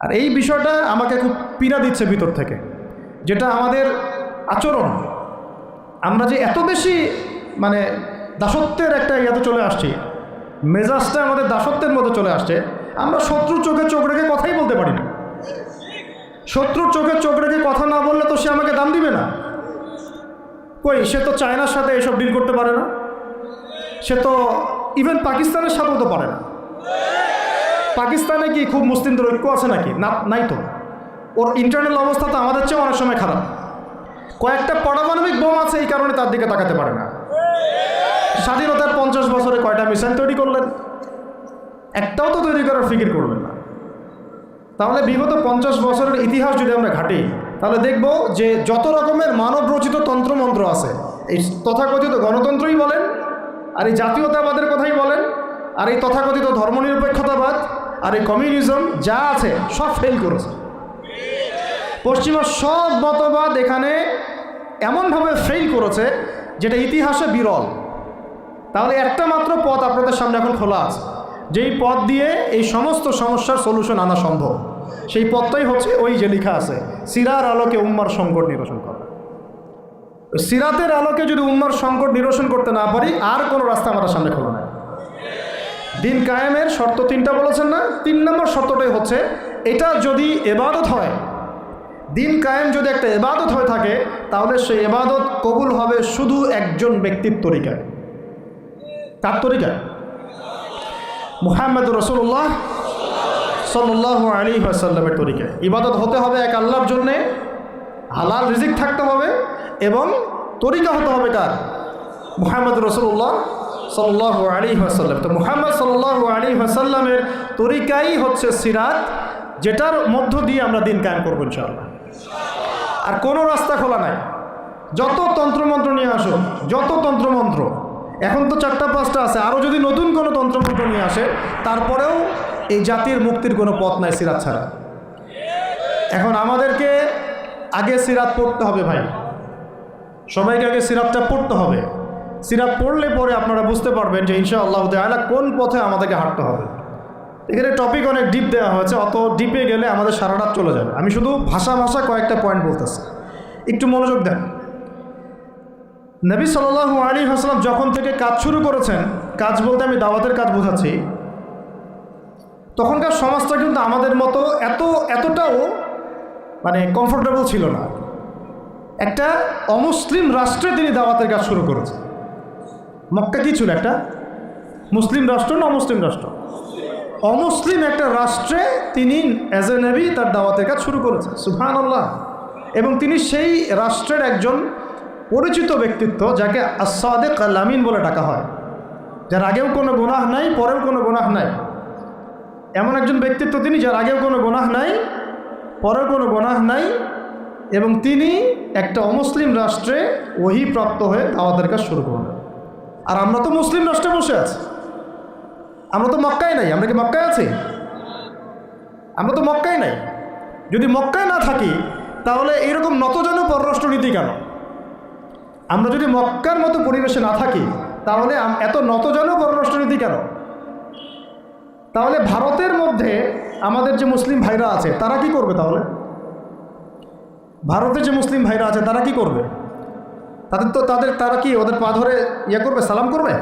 আর এই বিষয়টা আমাকে খুব পীড়া দিচ্ছে ভিতর থেকে, যেটা আমাদের আচরণ, আমরা যে এত বেশি মানে দাসত্বের একটা ইয়াতে চলে আসছি, মেজাজটা আমাদের দাসত্বের মধ্যে চলে আসছে। আমরা শত্রুর চোখে চোখ রেখে কথাই বলতে পারি না। শত্রুর চোখে চোখ রেখে কথা না বললে তো সে আমাকে দাম দিবে না। কই, সে তো চায়নার সাথে এসব ডিল করতে পারে না, সে তো ইভেন পাকিস্তানের সাথেও তো পারে না। পাকিস্তানে কি খুব মুসলিমদের ঐক্য আছে নাকি? না, নাই তো। ওর ইন্টারনাল অবস্থা তো আমাদের চেয়ে অনেক সময় খারাপ। কয়েকটা পারমাণবিক বোম আছে, এই কারণে তার দিকে তাকাতে পারে না। স্বাধীনতার 50 বছরে কয়টা মিসাইল তৈরি করলেন? একটাও তো তৈরি করার ফিকির করবেন না। তাহলে বিগত 50 বছরের ইতিহাস যদি আমরা ঘাঁটি, তাহলে দেখব যে যত রকমের মানব রচিত তন্ত্রমন্ত্র আছে, এই তথাকথিত গণতন্ত্রই বলেন, আর এই জাতীয়তাবাদের কথাই বলেন, আর এই তথাকথিত ধর্মনিরপেক্ষতাবাদ, আর এই কমিউনিজম যা আছে সব ফেল করেছে। পশ্চিমা সব মতবাদ এখানে এমনভাবে ফেল করেছে যেটা ইতিহাসে বিরল। তাহলে একটা মাত্র পথ আপনাদের সামনে এখন খোলা আছে, যেই পথ দিয়ে এই সমস্ত সমস্যার সলিউশন আনা সম্ভব। সেই পথটাই হচ্ছে ওই যে লেখা আছে, সিরার আলোকে উম্মার সংকট নিরসন করা। সিরাতের আলোকে যদি উম্মার সংকট নিরসন করতে না পারি, আর কোনো রাস্তা আমাদের সামনে খোলা নাই। দিন কায়েমের শর্ত 3টা বলেছেন না? 3 নম্বর শর্তটাই হচ্ছে এটা যদি ইবাদত হয়, দিন কায়েম যদি একটা ইবাদত হয়ে থাকে, তাহলে সেই ইবাদত কবুল হবে শুধু একজন ব্যক্তির তরিকায়। কার তরিকায়? মুহাম্মদ রাসূলুল্লাহ সাল্লাল্লাহু আলাইহি ওয়াসাল্লামের তরিকায়। ইবাদত হতে হবে এক আল্লাহর জন্যে, হালাল রিজিক থাকতে হবে, এবং তরিকা হতে হবে কার? মুহাম্মদ রাসূলুল্লাহ সাল্লাল্লাহু আলাইহি ওয়াসাল্লাম। তো মুহাম্মদ সাল্লাল্লাহু আলাইহি ওয়াসাল্লামের তরিকাই হচ্ছে সিরাত, যেটার মধ্য দিয়ে আমরা দিন কায়েম করবো ইনশাআল্লাহ। আর কোনো রাস্তা খোলা নাই। যত তন্ত্রমন্ত্র নিয়ে আসো, যত তন্ত্রমন্ত্র, এখন তো 4টা-5টা আছে, আরও যদি নতুন কোনো তন্ত্রমন্ত্র নিয়ে আসে, তারপরেও এই জাতির মুক্তির কোনো পথ নাই সিরাত ছাড়া। এখন আমাদেরকে আগে সিরাত পড়তে হবে ভাই, সবাইকে আগে সিরাতটা পড়তে হবে। সিরাত পড়লে পরে আপনারা বুঝতে পারবেন যে ইনশাআল্লাহ তাআলা কোন পথে আমাদেরকে হাঁটতে হবে। এখানে টপিক অনেক ডিপ দেওয়া হয়েছে, অত ডিপে গেলে আমাদের সারা রাত চলে যাবে। আমি শুধু ভাষা কয়েকটা পয়েন্ট বলতেছি, একটু মনোযোগ দেন। নবী সাল্লাল্লাহু আলাইহি ওয়াসাল্লাম যখন থেকে কাজ শুরু করেছেন, কাজ বলতে আমি দাওয়াতের কাজ বোঝাচ্ছি, তখনকার সমাজটা কিন্তু আমাদের মতো এতটাও মানে কমফোর্টেবল ছিল না। একটা অমুসলিম রাষ্ট্রে তিনি দাওয়াতের কাজ শুরু করেছেন। মক্কা কি ছিল? একটা মুসলিম রাষ্ট্র না অমুসলিম রাষ্ট্র? অমুসলিম একটা রাষ্ট্রে তিনি অ্যাজ এ নবী তার দাওয়াতের কাজ শুরু করেছেন। সুবহানাল্লাহ। এবং তিনি সেই রাষ্ট্রের একজন পরিচিত ব্যক্তিত্ব, যাকে আস-সাদিক আল-আমিন বলে ডাকা হয়, যার আগেও কোনো গুনাহ নাই, পরেও কোনো গুনাহ নাই। এমন একজন ব্যক্তিত্ব তিনি, যার আগেও কোনো গুনাহ নাই, পরেও কোনো গুনাহ নাই, এবং তিনি একটা অমুসলিম রাষ্ট্রে ওহী প্রাপ্ত হয়ে দাওয়াতের কাজ শুরু করলেন। আর আমরা তো মুসলিম রাষ্ট্রে বসে আছি, আমরা তো মক্কায় নাই। আমরা কি মক্কায় আছি? আমরা তো মক্কায় নাই। যদি মক্কায় না থাকি, তাহলে এইরকম নতজানু পররাষ্ট্রনীতি কেন? আমরা যদি মক্কার মতো পরিবেশে না থাকি, তাহলে এত নতজানু পররাষ্ট্রনীতি কেন? তাহলে ভারতের মধ্যে আমাদের যে মুসলিম ভাইরা আছে, তারা কি করবে? তাহলে ভারতের যে মুসলিম ভাইরা আছে, তারা কি করবে? তারা কি ওদের পা ধরে ইয়ে করবে, সালাম করবে?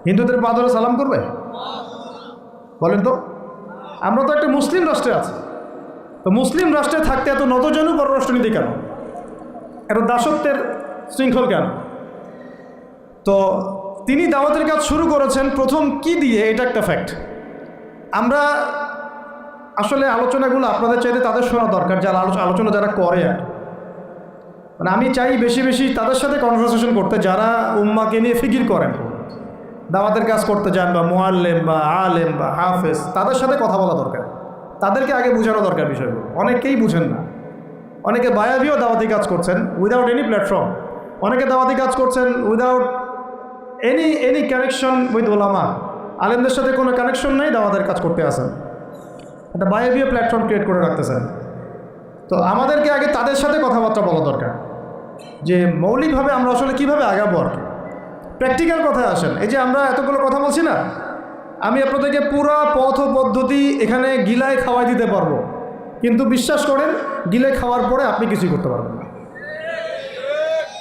হিন্দুদের পা ধরে সালাম করবে? বলেন তো। আমরা তো একটা মুসলিম রাষ্ট্রে আছি, তো মুসলিম রাষ্ট্রে থাকতে এত নতজানু পররাষ্ট্রনীতি কেন? এত দাসত্বের শৃঙ্খল কেন? তো তিনি দাওয়াতের কাজ শুরু করেছেন প্রথম কি দিয়ে, এটা একটা ফ্যাক্ট। আমরা আসলে আলোচনাগুলো আপনাদের চাইতে তাদের শোনা দরকার, যারা আলোচনা যারা করে। মানে আমি চাই বেশি বেশি তাদের সাথে কনভারসেশন করতে, যারা উম্মাকে নিয়ে ফিকির করেন, দাওয়াতের কাজ করতে যান, বা মুআল্লিম বা আলেম বা হাফেজ, তাদের সাথে কথা বলা দরকার। তাদেরকে আগে বোঝানো দরকার বিষয়গুলো। অনেকেই বুঝেন না। অনেকে বায়াবিও দাওয়াতি কাজ করছেন উইদাউট এনি প্ল্যাটফর্ম। অনেকে দাওয়াতি কাজ করছেন উইদাউট এনি কানেকশন উইথ ওলামা। আলেমদের সাথে কোনো কানেকশন নেই, দাওয়াতের কাজ করতে আসেন, একটা বায়াবিও প্ল্যাটফর্ম ক্রিয়েট করে রাখতেছেন। তো আমাদেরকে আগে তাদের সাথে কথাবার্তা বলা দরকার, যে মৌলিকভাবে আমরা আসলে কীভাবে আগাবো আর কি। প্র্যাকটিক্যাল কথায় আসেন। এই যে আমরা এতগুলো কথা বলছি না, আমি আপনাদেরকে পুরো পথ পদ্ধতি এখানে গিলায় খাওয়াই দিতে পারবো, কিন্তু বিশ্বাস করেন গিলে খাওয়ার পরে আপনি কিছুই করতে পারবেন না।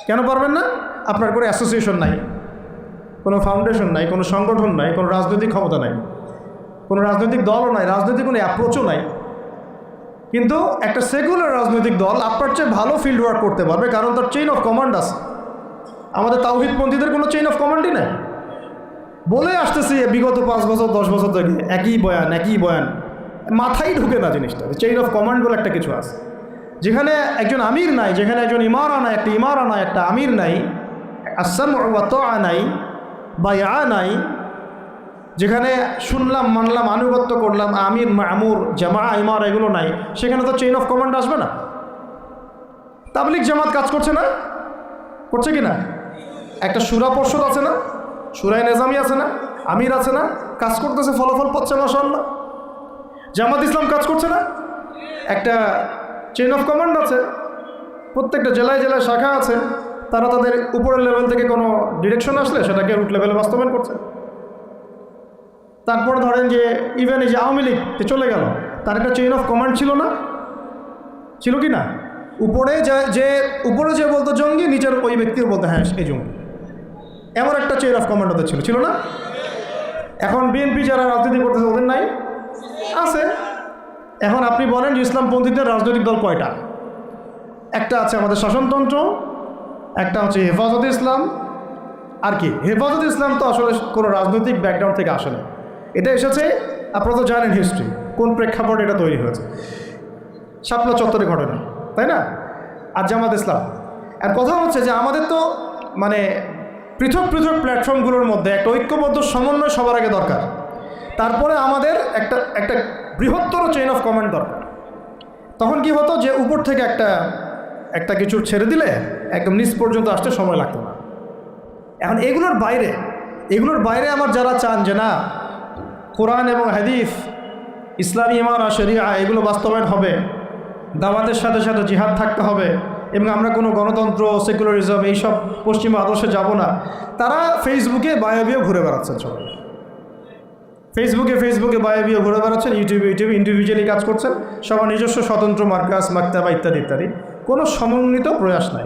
কেন পারবেন না? আপনার কোনো অ্যাসোসিয়েশন নাই, কোনো ফাউন্ডেশন নাই, কোনো সংগঠন নাই, কোনো রাজনৈতিক ক্ষমতা নাই, কোনো রাজনৈতিক দলও নাই, রাজনৈতিক কোনো অ্যাপ্রোচও নাই। কিন্তু একটা সেকুলার রাজনৈতিক দল আপনার চেয়ে ভালো ফিল্ড ওয়ার্ক করতে পারবে, কারণ তার চেইন অফ কমান্ড আছে। আমাদের তাওহীদপন্থীদের কোনো চেইন অফ কমান্ডই নাই। বলে আসতেছি বিগত 5 বছর 10 বছর থেকে একই বয়ান, মাথায় ঢুকে না জিনিসটা। চেইন অফ কমান্ড বলে একটা কিছু আছে, যেখানে একজন আমির নাই, যেখানে একজন ইমারা নাই, একটা আমির নাই, আস-সামউ ওয়া তাআ নাই, বায়আ নাই, যেখানে শুনলাম মানলাম আনুগত্য করলাম, আমির মামুর জামা ইমার এগুলো নাই, সেখানে তো চেইন অফ কমান্ড আসবে না। তাবলিগ জামাত কাজ করছে না? করছে কি না? একটা শুরা পর্ষদ আছে না, শুরায়ে নিজামি আছে না, আমির আছে না, কাজ করতেছে, ফলাফল পাচ্ছে মাশাআল্লাহ। জামাত ইসলাম কাজ করছে না? একটা চেইন অফ কমান্ড আছে, প্রত্যেকটা জেলায় জেলায় শাখা আছে, তারা তাদের উপরের লেভেল থেকে কোনো ডিরেকশন আসলে সেটাকে রুট লেভেলে বাস্তবায়ন করছে। তারপর ধরেন যে ইভেন এই যে আওয়ামী লীগ চলে গেল, তার একটা চেইন অফ কমান্ড ছিল না? ছিল কি না? উপরে যে বলতো জঙ্গি, নিচের ওই ব্যক্তিও বলতো হ্যাঁ এই জঙ্গি, এমন একটা চেইন অফ কমান্ড ওদের ছিল না? এখন বিএনপি যারা রাজনীতি করতেছে ওদের নাই? আছে। এখন আপনি বলেন যে ইসলামপন্থীদের রাজনৈতিক দল কয়টা? একটা আছে আমাদের শাসনতন্ত্র, একটা হচ্ছে হেফাজতে ইসলাম, আর কি হেফাজতে ইসলাম তো আসলে কোনো রাজনৈতিক ব্যাকগ্রাউন্ড থেকে আসে না, এটা এসেছে, আপনারা তো জানেন হিস্ট্রি, কোন প্রেক্ষাপটে এটা তৈরি হয়েছে, শাপলা চত্বরে ঘটনা, তাই না? আর জামাত ইসলাম। আর কথা হচ্ছে যে আমাদের তো মানে পৃথক পৃথক প্ল্যাটফর্মগুলোর মধ্যে একটা ঐক্যবদ্ধ সমন্বয় সবার আগে দরকার, তারপরে আমাদের একটা বৃহত্তর চেইন অফ কমান্ড দরকার। তখন কি হতো যে উপর থেকে একটা কিছু ছেড়ে দিলে একদম নিচ পর্যন্ত আসতে সময় লাগতো না। এখন এগুলোর বাইরে আমার যারা চান যে না কোরআন এবং হাদিস, ইসলামী ইমারা শরিয়া এগুলো বাস্তবায়ন হবে, দাওয়াতের সাথে সাথে জিহাদ থাকতে হবে, এবং আমরা কোনো গণতন্ত্র সেকুলারিজম এইসব পশ্চিমা আদর্শে যাব না, তারা ফেসবুকে বায়োবিও ঘুরে বেড়াচ্ছেন। সবাই ফেসবুকে বায়োবিও ঘুরে বেড়াচ্ছেন, ইউটিউবে ইন্ডিভিজুয়ালি কাজ করছেন, সবার নিজস্ব স্বতন্ত্র মার্কাস মাকতাবা ইত্যাদি, কোনো সমন্বিত প্রয়াস নাই।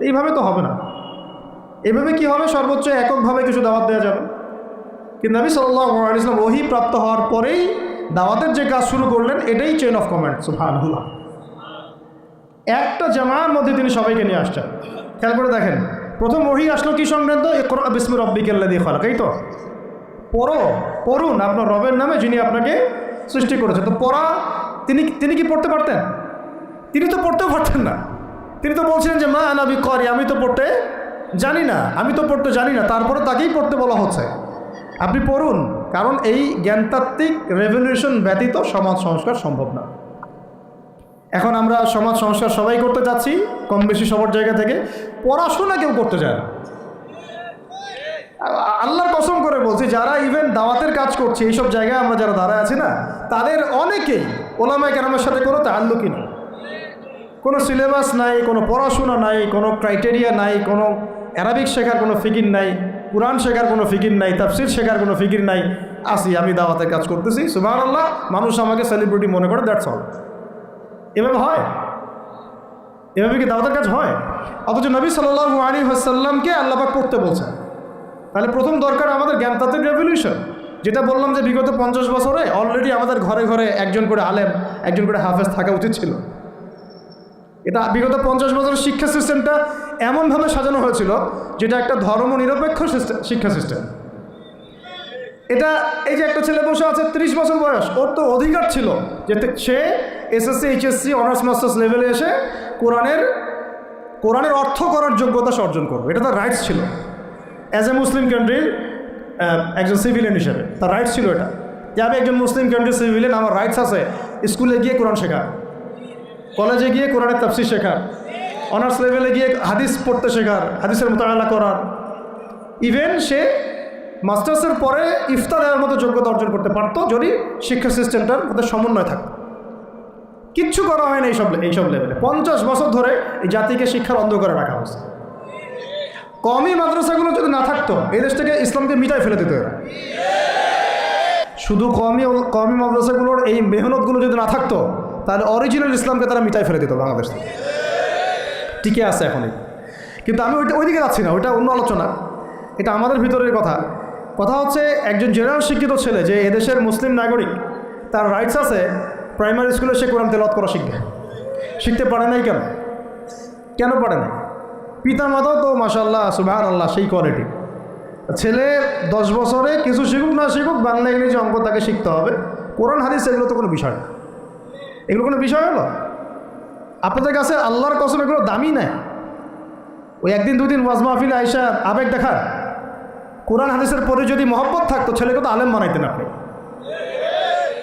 এইভাবে তো হবে না। এভাবে কি হবে? সর্বোচ্চ এককভাবে কিছু দাওয়াত দেওয়া যাবে, কিন্তু নবী সাল্লাল্লাহু আলাইহি ওয়াসাল্লাম ওহী প্রাপ্ত হওয়ার পরেই দাওয়াতের যে কাজ শুরু করলেন, এটাই চেইন অফ কমান্ড। সুবহানাল্লাহ। একটা জামার মধ্যে তিনি সবাইকে নিয়ে আসছেন। খেয়াল করে দেখেন, প্রথম ওহী আসলো কি সংক্রান্ত? ইকরা বিসমি রাব্বিকাল্লাযী খালাক। এই তো পড়ুন আপনার রবের নামে যিনি আপনাকে সৃষ্টি করেছে। তো পড়া তিনি কি পড়তে পারতেন? তিনি তো পড়তেও পারতেন না। তিনি তো বলছিলেন যে মা আনা বিকারি, আমি তো পড়তে জানি না, তারপরে তাকেই পড়তে বলা হচ্ছে। আপনি পড়ুন, কারণ এই জ্ঞানতাত্ত্বিক রেভলিউশন ব্যতীত সমাজ সংস্কার সম্ভব না। এখন আমরা সমাজ সংস্কার সবাই করতে যাচ্ছি, কম বেশি সবার জায়গা থেকে, পড়াশোনা কেউ করতে চায় না। আল্লাহর কসম করে বলছি, যারা ইভেন দাওয়াতের কাজ করছে এইসব জায়গায় আমরা যারা দাঁড়ায় আছি না, তাদের অনেকেই ওলামায়ে কেরামের সাথে কোনো তাআল্লুকই নেই, কোনো সিলেবাস নাই, কোনো পড়াশোনা নাই, কোনো ক্রাইটেরিয়া নাই, কোনো অ্যারাবিক শেখার কোনো ফিকির নাই, কুরআন শেখার কোনো ফিকির নাই, তাফসির শেখার কোনো ফিকির নাই। আমি দাওয়াতের কাজ করতেছি, সুবহানাল্লাহ, মানুষ আমাকে সেলিব্রিটি মনে করে, দ্যাটস অল। এভাবে হয়? এভাবে কি দাওয়াতের কাজ হয়? অথচ নবী সাল্লাল্লাহু আলাইহি ওয়াসাল্লামকে আল্লাহ পাক পড়তে বলছেন। তাহলে প্রথম দরকার আমাদের জ্ঞানতাত্ত্বিক রেভলিউশন, যেটা বললাম যে বিগত 50 বছরে অলরেডি আমাদের ঘরে ঘরে একজন করে আলেম, একজন করে হাফেজ থাকা উচিত ছিল। এটা বিগত 50 বছরের শিক্ষা সিস্টেমটা এমনভাবে সাজানো হয়েছিল যেটা একটা ধর্মনিরপেক্ষ শিক্ষা সিস্টেম। এটা এই যে একটা ছেলে বসে আছে 30 বছর বয়স, ওর তো অধিকার ছিল যে সে এসএসসি এইচএসসি অনার্স মাস্টার্স লেভেলে এসে কোরআনের অর্থ করার যোগ্যতা অর্জন করবে। এটা তার রাইটস ছিল অ্যাজ এ মুসলিম কান্ট্রির একজন সিভিলিয়ান হিসেবে। তার রাইটস ছিল এটা, যে আমি একজন মুসলিম কান্ট্রির সিভিলিয়ান, আমার রাইটস আছে স্কুলে গিয়ে কোরআন শেখা, কলেজে গিয়ে কোরআনের তাফসীর শেখার, অনার্স লেভেলে গিয়ে হাদিস পড়তে শেখার, হাদিসের মোতালা করার। ইভেন সে মাস্টার্সের পরে ইফতার দেওয়ার মতো যোগ্যতা অর্জন করতে পারতো যদি শিক্ষা সিস্টেমটার মধ্যে সমন্বয় থাকতো। কিচ্ছু করা হয় না এইসব লেভেলে। 50 বছর ধরে এই জাতিকে শিক্ষার অন্ধকারে রাখা হয়েছে। কমই মাদ্রাসাগুলো যদি না থাকতো, এই দেশ থেকে ইসলামকে মিটাই ফেলে দিত এরা। শুধু কওমি মাদ্রাসাগুলোর এই মেহনতগুলো যদি না থাকতো তাহলে অরিজিনাল ইসলামকে তারা মিটাই ফেলে দিত বাংলাদেশ থেকে। টিকে আছে এখনই, কিন্তু আমি ওইদিকে যাচ্ছি না, ওইটা অন্য আলোচনা, এটা আমাদের ভিতরের কথা। কথা হচ্ছে একজন জেনারেল শিক্ষিত ছেলে যে এদেশের মুসলিম নাগরিক, তার রাইটস আছে প্রাইমারি স্কুলে সে কোরআন তেলাওয়াত করা শিখবে। শিখতে পারে নাই কেন? কেন পারে না? পিতা মাতাও তো মাশাআল্লাহ সুবহানাল্লাহ সেই কোয়ালিটি। ছেলে 10 বছরে কিছু শিখুক না শিখুক, বাংলা ইংরেজি অঙ্ক তাকে শিখতে হবে। কোরআন হাদিস এগুলো তো কোনো বিষয় না, এগুলো কোনো বিষয় হলো? আপনাদের কাছে আল্লাহর কসম এগুলো দামি নেয়। ওই একদিন দুদিন ওয়াজ মাহফিলে আইসা আবেগ দেখার, কোরআন হাদিসের পরে যদি মহব্বত থাকতো ছেলেকে তো আলেম বানাইতেন আপনি,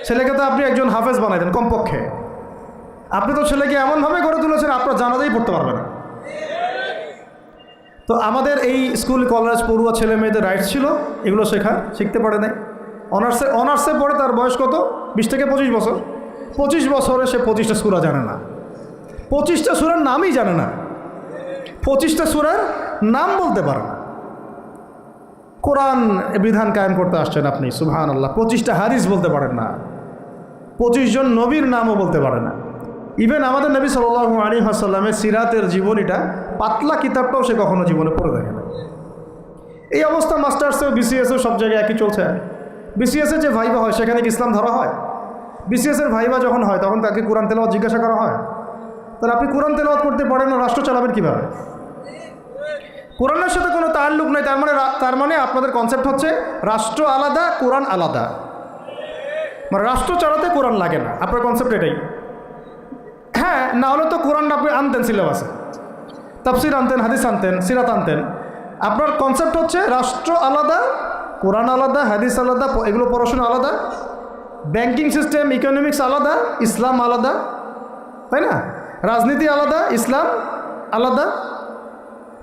ছেলেকে তো আপনি একজন হাফেজ বানাইতেন কমপক্ষে। আপনি তো ছেলেকে এমনভাবে গড়ে তুলেছেন আপনার জানাজাই পড়তে পারবে না। তো আমাদের এই স্কুল কলেজ পড়ুয়া ছেলে মেয়েদের রাইটস ছিল এগুলো শিখতে পারে নাই। অনার্সে পড়ে তার বয়স কত? 20 থেকে 25 বছর। 25 বছরে সে 25টা সূরা জানে না, 25টা সূরার নামই জানে না, 25টা সূরার নাম বলতে পারে না। কোরআন বিধান কায়েম করতে আসছেন আপনি, সুবহানাল্লাহ। 25টা হাদিস বলতে পারেন না, 25 জন নবীর নামও বলতে পারে না। ইভেন আমাদের নবী সাল্লাল্লাহু আলাইহি ওয়াসাল্লামের সিরাতের জীবনীটা পাতলা কিতাবটাও সে কখনো জীবনে পড়ে দেখে না। এই অবস্থা মাস্টার্সেও বিসিএসেও সব জায়গায় একই চলছে। বিসিএসের যে ভাইবা হয় সেখানে কি ইসলাম ধরা হয়? বিসিএসের ভাইবা যখন হয় তখন তাকে কোরআন তেলাওয়াত জিজ্ঞাসা করা হয়? তাহলে আপনি কোরআন তেলাওয়াত করতে পারেন না, রাষ্ট্র চালাবেন কীভাবে? কোরআনের সাথে কোনো তাল্লুক নেই। তার মানে আপনাদের কনসেপ্ট হচ্ছে রাষ্ট্র আলাদা, কোরআন আলাদা। মানে রাষ্ট্র চালাতে কোরআন লাগে না, আপনার কনসেপ্ট এটাই। হ্যাঁ, না হলে তো কোরআন আপনি আনতেন সিলেবাসে, তাফসির আনতেন, হাদিস আনতেন, সিরাত আনতেন। আপনার কনসেপ্ট হচ্ছে রাষ্ট্র আলাদা, কোরআন আলাদা, হাদিস আলাদা, এগুলো পড়াশোনা আলাদা, ব্যাংকিং সিস্টেম ইকোনমিক্স আলাদা, ইসলাম আলাদা, তাই না? রাজনীতি আলাদা, ইসলাম আলাদা,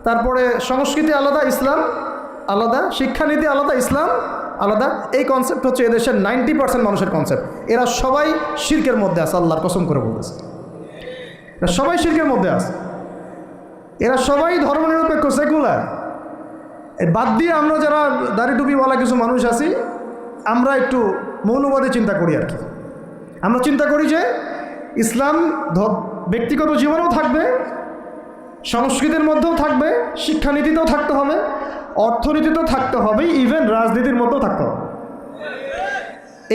তারপরে সংস্কৃতি আলাদা, ইসলাম আলাদা, শিক্ষানীতি আলাদা, ইসলাম আলাদা। এই কনসেপ্ট হচ্ছে এদেশের 90% মানুষের কনসেপ্ট। এরা সবাই শিরকের মধ্যে আছে, আল্লাহর কসম করে বলতেছে, এরা সবাই শিরকের মধ্যে আছে। এরা সবাই ধর্মনিরপেক্ষ, সেকুলার। বাদ দিয়ে আমরা যারা দাড়ি টুপিওয়ালা কিছু মানুষ আছি, আমরা একটু মৌলবাদী চিন্তা করি আর কি। আমরা চিন্তা করি যে ইসলাম ব্যক্তিগত জীবনেও থাকবে, সংস্কৃতির মধ্যেও থাকবে, শিক্ষানীতিতেও থাকতে হবে, অর্থনীতিতেও থাকতে হবে, ইভেন রাজনীতির মধ্যেও থাকতে হবে।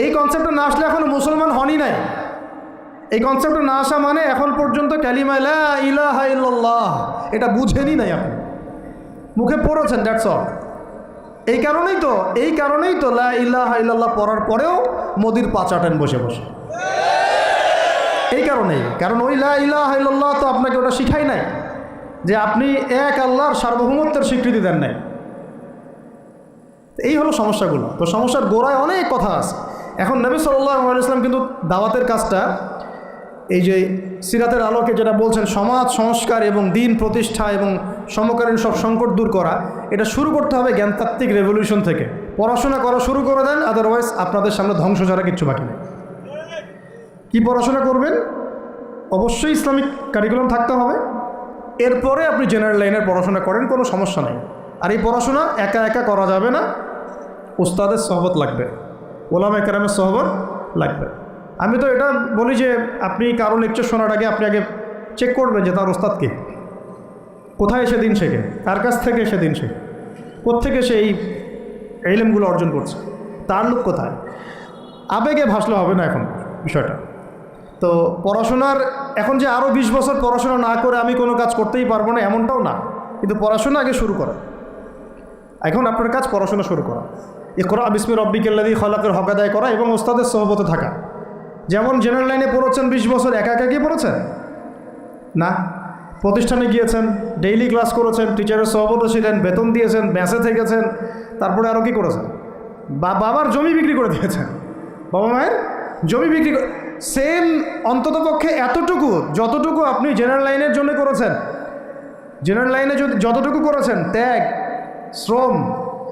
এই কনসেপ্টে না আসলে এখনো মুসলমান হনই নাই। এই কনসেপ্টে না আসা মানে এখন পর্যন্ত কালিমা লা ইলাহা ইল্লাল্লাহ এটা বুঝেনি নাই, আপনি মুখে পড়েছেন, দ্যাটস অল। এই কারণেই তো লা ইলাহা ইল্লাল্লাহ পড়ার পরেও মোদির পা চাটেন বসে বসে। এই কারণেই, কারণ ওই লা ইলাহা ইল্লাল্লাহ তো আপনাকে ওটা শিখাই নাই যে আপনি এক আল্লাহর সার্বভৌমত্বের স্বীকৃতি দেন নাই। এই হলো সমস্যাগুলো। তো সমস্যার গোড়ায় অনেক কথা আছে। এখন নবী সাল্লাল্লাহু আলাইহি ওয়াসাল্লাম কিন্তু দাওয়াতের কাজটা, এই যে সিরাতের আলোকে যেটা বলছেন সমাজ সংস্কার এবং দিন প্রতিষ্ঠা এবং সমকালীন সব সংকট দূর করা, এটা শুরু করতে হবে জ্ঞানতাত্ত্বিক রেভলিউশন থেকে। পড়াশোনা করা শুরু করে দেন, আদারওয়াইজ আপনাদের সামনে ধ্বংস ছাড়া কিচ্ছু বাকি নেই। কী পড়াশোনা করবেন? অবশ্যই ইসলামিক কারিকুলাম থাকতে হবে। এরপরে আপনি জেনারেল লাইনের পড়াশোনা করেন, কোনো সমস্যা নেই। আর এই পড়াশোনা একা একা করা যাবে না, উস্তাদের সহবত লাগবে, ওলামা কেরামের সহবত লাগবে। আমি তো এটা বলি যে আপনি কারো লেকচার শোনার আগে আপনি আগে চেক করবেন যে তার ওস্তাদ কে, কোথায় এসে দিন শেখে, কার কাছ থেকে এসে দিন শেখে, কোত্থেকে সে এই ইলমগুলো অর্জন করছে, তার লোক কোথায়। আবেগে ভাসলে হবে না এখন বিষয়টা। তো পড়াশোনার এখন যে আরও 20 বছর পড়াশোনা না করে আমি কোনো কাজ করতেই পারবো না এমনটাও না, কিন্তু পড়াশোনা আগে শুরু করা। এখন আপনার কাজ পড়াশোনা শুরু করা, ইকরা বিসমি রব্বিকাল্লাযী খলাকের হক আদায় করা এবং ওস্তাদের সহবতে থাকা। যেমন জেনারেল লাইনে পড়েছেন 20 বছর, একা একা কি পড়েছেন না, প্রতিষ্ঠানে গিয়েছেন, ডেইলি ক্লাস করেছেন, টিচারের সহবতে ছিলেন, বেতন দিয়েছেন, মেসে থেকেছেন, তারপরে আরও কি করেছেন? বাবার জমি বিক্রি করে দিয়েছেন, বাবা মায়ের জমি বিক্রি করে। সেম অন্ততপক্ষে এতটুকু যতটুকু আপনি জেনারেল লাইনের জন্য করেছেন, জেনারেল লাইনে যদি যতটুকু করেছেন, ত্যাগ, শ্রম,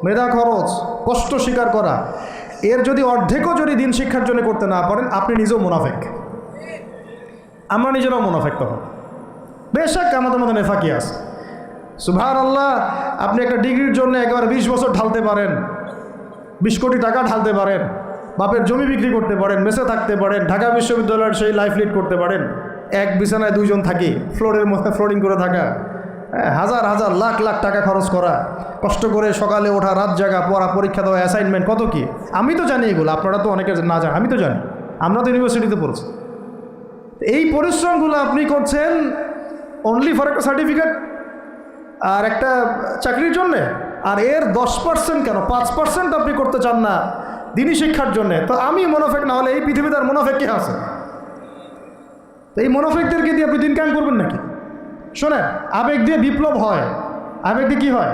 মেধা খরচ, কষ্ট স্বীকার করা, এর যদি অর্ধেকও যদি দিন শিক্ষার জন্য করতে না পারেন, আপনি নিজেও মুনাফেক। আমরা নিজেরাও মুনাফেক তখন। বেশক আমাদের মধ্যে নেফাকি আছে, সুবহানাল্লাহ। আপনি একটা ডিগ্রির জন্য একেবারে 20 বছর ঢালতে পারেন, 20 কোটি টাকা ঢালতে পারেন, বাপের জমি বিক্রি করতে পারেন, মেসে থাকতে পারেন, ঢাকা বিশ্ববিদ্যালয়ের সেই লাইফ লিড করতে পারেন, এক বিছানায় দুইজন থাকি, ফ্লোরের মধ্যে ফ্লোরিং করে থাকা, হাজার হাজার লাখ লাখ টাকা খরচ করা, কষ্ট করে সকালে ওঠা, রাত জাগা, পড়া, পরীক্ষা দেওয়া, অ্যাসাইনমেন্ট, কত কি। আমি তো জানি এগুলো, আপনারা তো অনেকে না জানেন, আমি তো জানি, আমরা তো ইউনিভার্সিটিতে পড়ছি। এই পরিশ্রমগুলো আপনি করছেন অনলি ফর একটা সার্টিফিকেট আর একটা চাকরির জন্যে, আর এর 10% কেন 5% আপনি করতে চান না দিনই শিক্ষার জন্যে। তো আমি মোনাফেক না হলে এই পৃথিবীতে আর মোনাফেক কে আছে? তো এই মোনাফেকদেরকে দিয়ে আপনি দিন কায়েম করবেন নাকি? শোনেন, আবেগ দিয়ে বিপ্লব হয়। আবেগ দিয়ে কী হয়?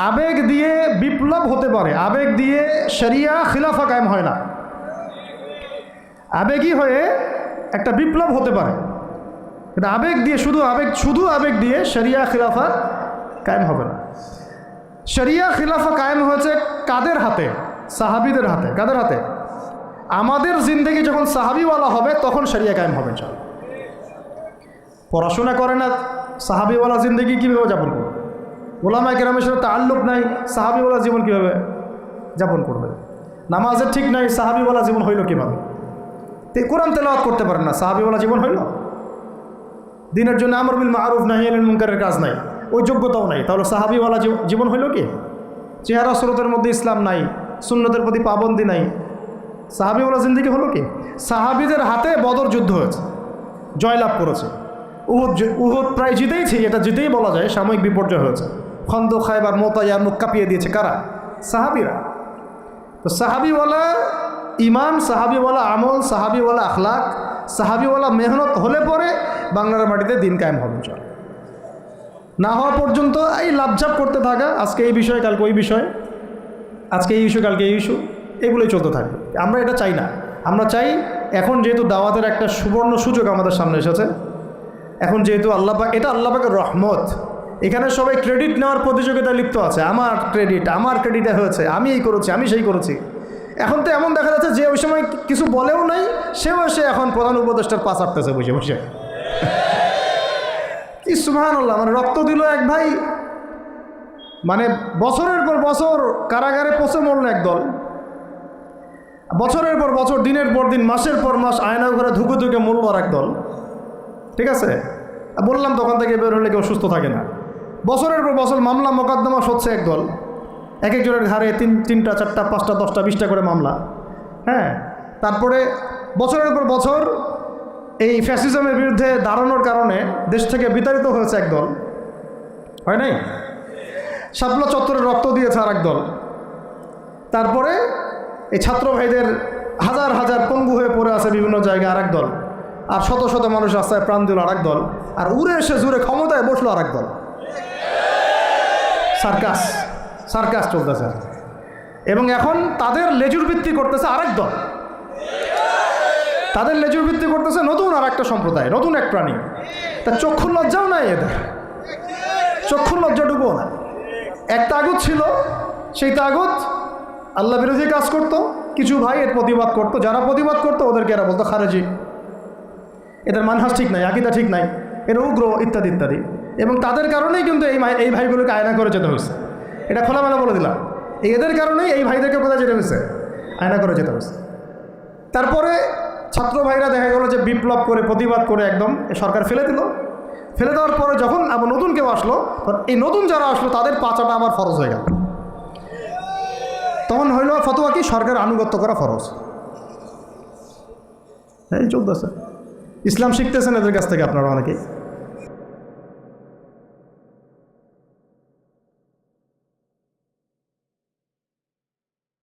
আবেগ দিয়ে বিপ্লব হতে পারে, আবেগ দিয়ে শরিয়া খিলাফা কায়েম হয় না। আবেগই হয়ে একটা বিপ্লব হতে পারে, কিন্তু আবেগ দিয়ে শুধু আবেগ দিয়ে শরিয়া খিলাফা কায়েম হবে না। শরিয়া খিলাফা কায়েম হয়েছে কাদের হাতে? সাহাবিদের হাতে। কাদের হাতে? আমাদের জিন্দেগি যখন সাহাবিওয়ালা হবে তখন শরিয়া কায়েম হবে। চল, পড়াশোনা করে না, সাহাবিওয়ালা জিন্দেগি কীভাবে যাপন করবে? ওলামায়ে কেরামের সাথে তাআল্লুক নাই, সাহাবিওয়ালা জীবন কীভাবে যাপন করবে? নামাজের ঠিক নাই, সাহাবিওয়ালা জীবন হইল কীভাবে? কোরআন তেলাওয়াত করতে পারেন না, সাহাবিওয়ালা জীবন হইল? দিনের জন্য আমর বিল মারুফ নাহি আনিল মুনকারের কাজ নাই, ওই যোগ্যতাও নাই, তাহলে সাহাবিওয়ালা জীবন হইল কি? চেহারা স্রোতের মধ্যে ইসলাম নাই, সুন্নতের প্রতি পাবন্দি নাই, সাহাবিওয়ালা জিন্দেগি হলো কি? সাহাবিদের হাতে বদর যুদ্ধ হয়েছে, জয়লাভ করেছে। উহুদ প্রায় জিতেইছি, এটা জিতেই বলা যায়, সাময়িক বিপর্যয় হয়েছে। খন্দক, খায়বার, মোতায়া মুখ কাঁপিয়ে দিয়েছে কারা? সাহাবিরা। তো সাহাবিওয়ালা ইমান, সাহাবিওয়ালা আমল, সাহাবিওয়ালা আখলাক, সাহাবিওয়ালা মেহনত হলে পরে বাংলার মাটিতে দিন কায়েম হবে। চল, না হওয়া পর্যন্ত এই লাভঝাপ করতে থাকা, আজকে এই বিষয় কালকে ওই বিষয়, আজকে এই ইস্যু কালকে এই ইস্যু, এগুলোই চলতে থাকবে। আমরা এটা চাই না। আমরা চাই এখন যেহেতু দাওয়াতের একটা সুবর্ণ সুযোগ আমাদের সামনে এসেছে, এখন যেহেতু আল্লাহ পাক, এটা আল্লাহ পাকের রহমত, এখানে সবাই ক্রেডিট নেওয়ার প্রতিযোগিতায় লিপ্ত আছে। আমার ক্রেডিটে হয়েছে, আমি এই করেছি, আমি সেই করেছি। এখন তো এমন দেখা যাচ্ছে যে ওই সময় কিছু বলেও নাই, সেও এসে এখন প্রধান উপদেষ্টার পাশ আটতেছে বসে বসে। কি সুবহানাল্লাহ! মানে রক্ত দিল এক ভাই, মানে বছরের পর বছর কারাগারে পচে মরল একদল, বছরের পর বছর, দিনের পর দিন, মাসের পর মাস আয়না ঘরে ধুকে ধুকে মরল আর একদল। ঠিক আছে, বললাম তখন থেকে বের হলে কেউ সুস্থ থাকে না। বছরের পর বছর মামলা মোকদ্দমা সচ্ছে একদল, এক একজনের ঘাড়ে 3টা 4টা 5টা 10টা 20টা করে মামলা। হ্যাঁ, তারপরে বছরের পর বছর এই ফ্যাসিজমের বিরুদ্ধে দাঁড়ানোর কারণে দেশ থেকে বিতাড়িত হয়েছে একদল, হয় নাই? শাপলা চত্বরে রক্ত দিয়েছে আর একদল। তারপরে এই ছাত্র ভাইদের হাজার হাজার পঙ্গু হয়ে পড়ে আছে বিভিন্ন জায়গায় আর একদল, আর শত শত মানুষ রাস্তায় প্রাণ দিল আর একদল, আর উড়ে এসে জুড়ে ক্ষমতায় বসলো আর একদল। সার্কাস চলতেছে, এবং এখন তাদের লেজুর ভিত্তি করতেছে আরেক দল, তাদের লেজুর ভিত্তি করতেছে নতুন আর একটা সম্প্রদায়, নতুন এক প্রাণী। তা চক্ষুর লজ্জাও নাই এদের, চক্ষুর লজ্জাটুকুও না। এক তাগুত ছিল, সেই তাগুত আল্লাহ বিরোধী কাজ করত, কিছু ভাই এর প্রতিবাদ করত, যারা প্রতিবাদ করতো ওদেরকে এরা বলতো খারেজি, এদের মানহাজ ঠিক নাই, আকীদা ঠিক নাই, এরা উগ্র, ইত্যাদি ইত্যাদি। এবং তাদের কারণেই কিন্তু এই ভাইগুলোকে আয়না করে যেতে হয়েছে, এটা খোলামেলা বলে দিলাম। এদের কারণেই এই ভাইদেরকে কোথায় যেতে হয়েছে? আয়না করে যেতে হয়েছে। তারপরে ছাত্র ভাইরা দেখা গেল যে বিপ্লব করে, প্রতিবাদ করে একদম সরকার ফেলে দিল। ফেলে দেওয়ার পরে যখন আবার নতুন কেউ আসলো, এই নতুন যারা আসলো তাদের পাচাটা আবার ফরজ হয়ে গেল। তখন হইল ফতোয়া কি? সরকার আনুগত্য করা ফরজ। এই চলতেছে, ইসলাম শিখতেছেন এদের কাছ থেকে আপনারা অনেকেই।